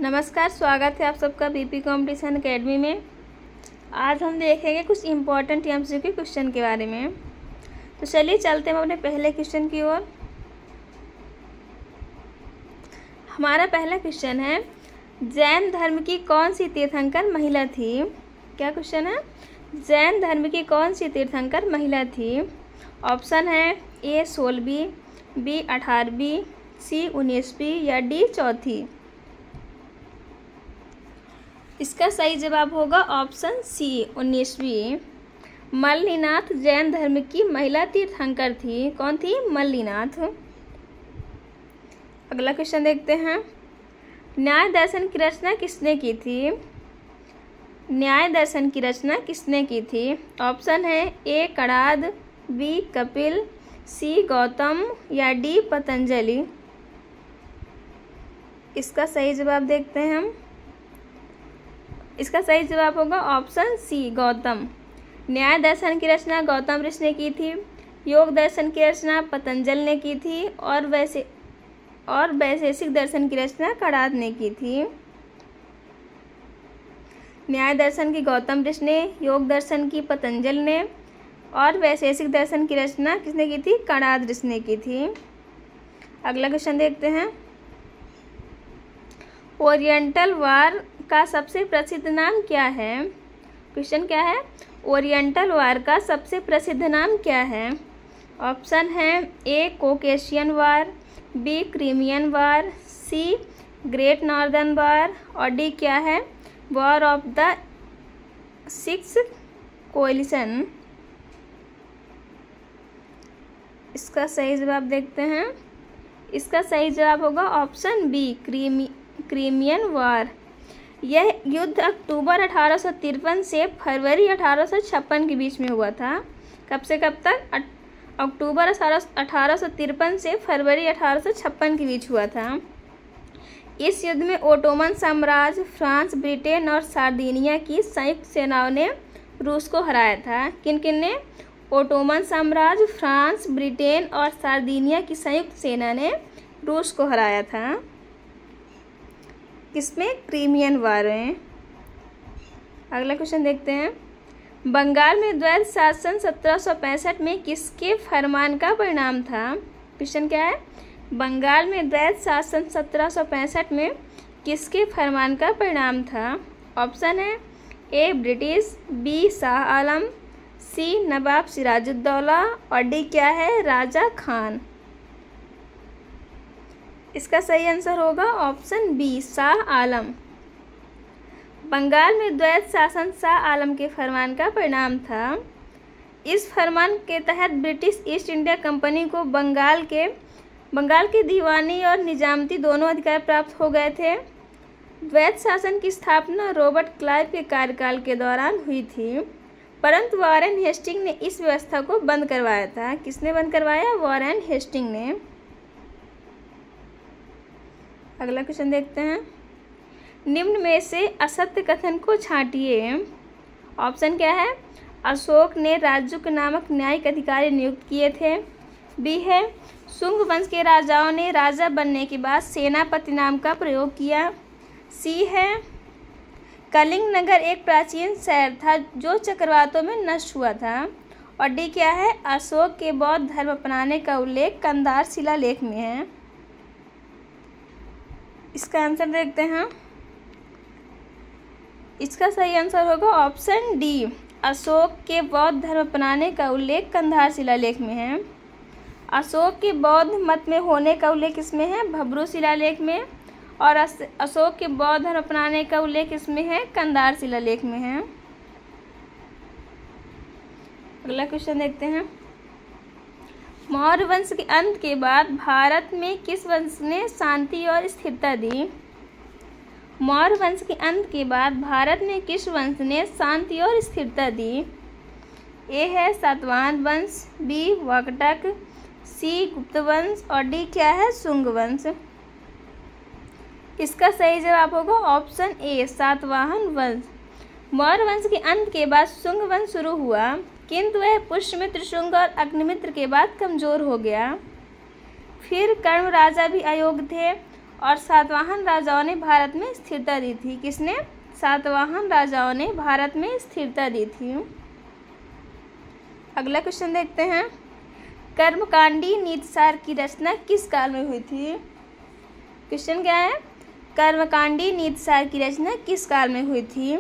नमस्कार, स्वागत है आप सबका बीपी कंपटीशन एकेडमी में। आज हम देखेंगे कुछ इम्पोर्टेंट एमसीक्यू क्वेश्चन के बारे में। तो चलिए चलते हैं अपने पहले क्वेश्चन की ओर। हमारा पहला क्वेश्चन है, जैन धर्म की कौन सी तीर्थंकर महिला थी? क्या क्वेश्चन है? जैन धर्म की कौन सी तीर्थंकर महिला थी? ऑप्शन है ए 16वीं, बी 18वीं, सी 19वीं या डी 4थी। इसका सही जवाब होगा ऑप्शन सी 19वीं। मल्लिनाथ जैन धर्म की महिला तीर्थंकर थी। कौन थी? मल्लिनाथ। अगला क्वेश्चन देखते हैं, न्याय दर्शन की रचना किसने की थी? न्याय दर्शन की रचना किसने की थी? ऑप्शन है ए कणाद, बी कपिल, सी गौतम या डी पतंजलि। इसका सही जवाब देखते हैं हम। इसका सही जवाब होगा ऑप्शन सी गौतम। न्याय दर्शन की रचना गौतम ऋषि ने की थी। योग दर्शन की रचना पतंजल ने की थी और वैशेषिक दर्शन की रचना कणाद ने की थी। न्याय दर्शन की गौतम ऋषि ने, योग दर्शन की पतंजल ने और वैशेषिक दर्शन की रचना किसने की थी? कणाद ऋषि ने की थी। अगला क्वेश्चन देखते हैं, ओरिएंटल वार का सबसे प्रसिद्ध नाम क्या है? क्वेश्चन क्या है? ओरिएंटल वार का सबसे प्रसिद्ध नाम क्या है? ऑप्शन है ए कोकेशियन वार, बी क्रीमियन वार, सी ग्रेट नॉर्दर्न वार और डी क्या है? War of the six coalition. इसका सही जवाब देखते हैं। इसका सही जवाब होगा ऑप्शन बी क्रीमियन वार। यह युद्ध अक्टूबर 1853 से फरवरी 1856 के बीच में हुआ था। कब से कब तक? अक्टूबर 1853 से फरवरी 1856 के बीच हुआ था। इस युद्ध में ओटोमन साम्राज्य, फ्रांस, ब्रिटेन और सार्दिनिया की संयुक्त सेनाओं ने रूस को हराया था। किन किन ने? ओटोमन साम्राज्य, फ्रांस, ब्रिटेन और सार्दिनिया की संयुक्त सेना ने रूस को हराया था। किसमें? क्रीमियन वार में। अगला क्वेश्चन देखते हैं, बंगाल में द्वैध शासन 1765 में किसके फरमान का परिणाम था? क्वेश्चन क्या है? बंगाल में द्वैध शासन 1765 में किसके फरमान का परिणाम था? ऑप्शन है ए ब्रिटिश, बी शाह आलम, सी नवाब सिराजुद्दौला और डी क्या है? राजा खान। इसका सही आंसर होगा ऑप्शन बी शाह आलम। बंगाल में द्वैध शासन शाह आलम के फरमान का परिणाम था। इस फरमान के तहत ब्रिटिश ईस्ट इंडिया कंपनी को बंगाल के दीवानी और निजामती दोनों अधिकार प्राप्त हो गए थे। द्वैध शासन की स्थापना रॉबर्ट क्लाइव के कार्यकाल के दौरान हुई थी, परंतु वॉरेन हेस्टिंग ने इस व्यवस्था को बंद करवाया था। किसने बंद करवाया? वॉरेन हेस्टिंग ने। अगला क्वेश्चन देखते हैं, निम्न में से असत्य कथन को छांटिए। ऑप्शन क्या है? अशोक ने राजुक नामक न्यायिक अधिकारी नियुक्त किए थे। बी है शुंग वंश के राजाओं ने राजा बनने के बाद सेनापति नाम का प्रयोग किया। सी है कलिंग नगर एक प्राचीन शहर था जो चक्रवातों में नष्ट हुआ था। और डी क्या है? अशोक के बौद्ध धर्म अपनाने का उल्लेख कंधार शिलालेख में है। इसका आंसर देखते हैं। इसका सही आंसर होगा ऑप्शन डी, अशोक के बौद्ध धर्म अपनाने का उल्लेख कंधार शिलालेख में है। अशोक के बौद्ध मत में होने का उल्लेख इसमें है भब्रू शिलालेख में, और अशोक के बौद्ध धर्म अपनाने का उल्लेख इसमें है कंधार शिलालेख में है। अगला क्वेश्चन देखते हैं, मौर्य वंश के अंत के बाद भारत में किस वंश ने शांति और स्थिरता दी? मौर्य वंश के अंत के बाद भारत में किस वंश ने शांति और स्थिरता दी? ए है सातवाहन वंश, बी वाकटक, सी गुप्त वंश और डी क्या है? शुंग वंश। इसका सही जवाब होगा ऑप्शन ए सातवाहन वंश। मौर्य वंश के अंत के बाद शुंग वंश शुरू हुआ, किंतु वह पुष्यमित्र, शुंग और अग्निमित्र के बाद कमजोर हो गया। फिर कर्म राजा भी अयोग्य थे और सातवाहन राजाओं ने भारत में स्थिरता दी थी? किसने? सातवाहन राजाओं ने भारत में स्थिरता दी थी। अगला क्वेश्चन देखते हैं। कर्मकांडी नीतिसार की रचना किस काल में हुई थी? क्वेश्चन क्या है? कर्मकांडी नीतिसार की रचना किस काल में हुई थी?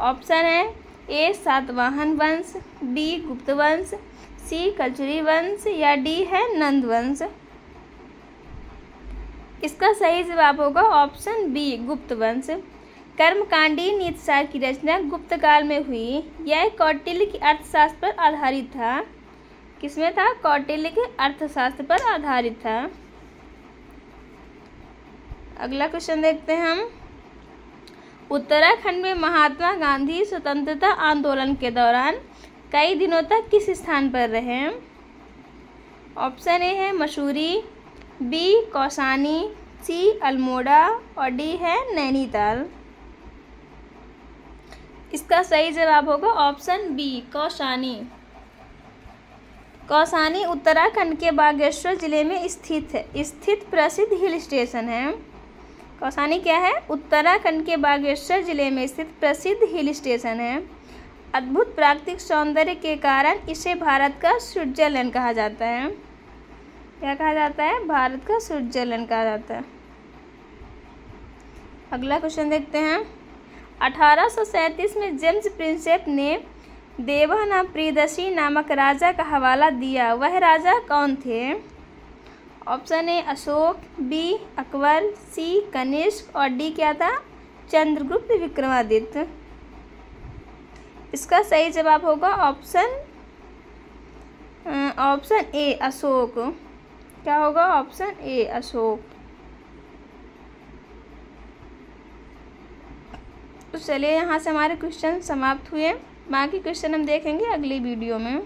ऑप्शन है ए सातवाहन वंश, बी गुप्त वंश, सी कलचुरी वंश या डी है नंद वंश। इसका सही जवाब होगा ऑप्शन बी गुप्त वंश। कर्मकांडी नीतिसार की रचना गुप्त काल में हुई। यह कौटिल्य की अर्थशास्त्र पर आधारित था। किसमें था? कौटिल्य के अर्थशास्त्र पर आधारित था। अगला क्वेश्चन देखते हैं हम। उत्तराखंड में महात्मा गांधी स्वतंत्रता आंदोलन के दौरान कई दिनों तक किस स्थान पर रहे? ऑप्शन ए है मसूरी, बी कौसानी, सी अल्मोड़ा और डी है नैनीताल। इसका सही जवाब होगा ऑप्शन बी कौसानी। कौसानी उत्तराखंड के बागेश्वर जिले में स्थित प्रसिद्ध हिल स्टेशन है। कौसानी क्या है? उत्तराखंड के बागेश्वर जिले में स्थित प्रसिद्ध हिल स्टेशन है। अद्भुत प्राकृतिक सौंदर्य के कारण इसे भारत का स्विट्जरलैंड कहा जाता है। क्या कहा जाता है? भारत का स्विट्जरलैंड कहा जाता है। अगला क्वेश्चन देखते हैं। 1837 में जेम्स प्रिंसेप ने देवाना प्रियदर्शी नामक राजा का हवाला दिया। वह राजा कौन थे? Option A Ashok, B Akbar, C Kanishka और डी क्या था? चंद्रगुप्त विक्रमादित्य। इसका सही जवाब होगा ऑप्शन ए अशोक। क्या होगा? Option A Ashok. तो चलिए यहाँ से हमारे क्वेश्चन समाप्त हुए। बाकी क्वेश्चन हम देखेंगे अगली वीडियो में।